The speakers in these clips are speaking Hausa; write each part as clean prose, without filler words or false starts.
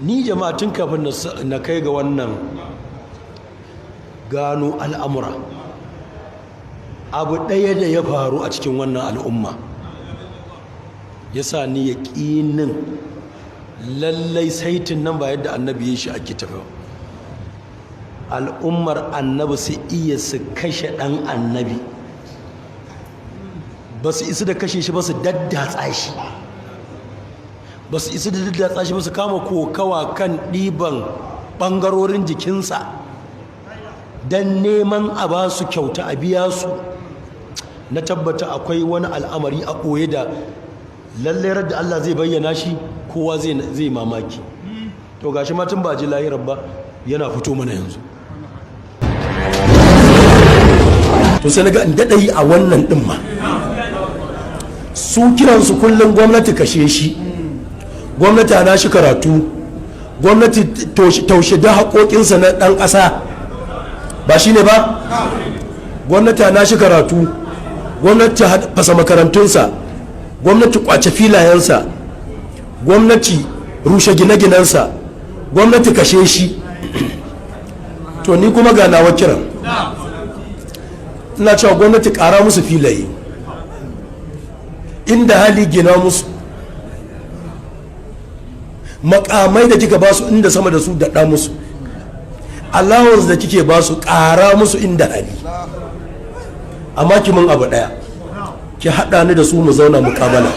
ni jama'a tun kafin na kai ga wannan gano al'amura, abu ɗaya da ya faru a cikin wannan al'umma ya sa ni ya ƙinin lallai saitin nan ba yadda annabi ya shi ake tafi. Al'ummar annabi su iya su kashe ɗan annabi, ba su isa da kashe shi ba, su daddatsa shi, ba su isa da daddatsa shi ba, su kama kokawa kan ɗiban ɓangarorin jikinsa don neman a ba su kyauta a biya su. Na tabbata akwai wani al'amari a ɓoye da lallai da Allah zai bayyana shi kowa zai mamaki. To gashi matan ba ji lahirar ba yana fito mana yanzu. To sai naga in daɗa yi a wannan ɗin ma, su kiransu kullum gwamnati kashe shi, gwamnati ana shi karatu, gwamnati taushe da haƙoƙinsa na ɗan ƙasa, ba shi ne ba? Gwamnati ana shi karatu, gwamnati fasa makarantunsa, gwamnati kwace filayensa, gwamnati rushe gine-ginensa, gwamnati kashe shi. To ni kuma ga nawa kiran, ina cewa gwamnati ƙara musu filaye, inda hali gina musu, makamai da kika ba su inda sama da su daɗa musu, allowance da kike ba su ƙara musu inda hali. Amma ki mun abu ɗaya, ki haɗa ni da su mu zauna muƙabala.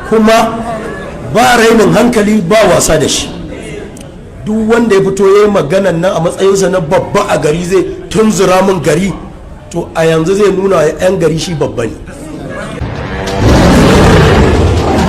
Kuma ba rainin hankali ba wasa da shi. Duk wanda ya fito ya yi maganan nan a matsayinsa na babba a gari zai tunzura min gari, to a yanzu zai nuna wa 'yan gari shi babba ne.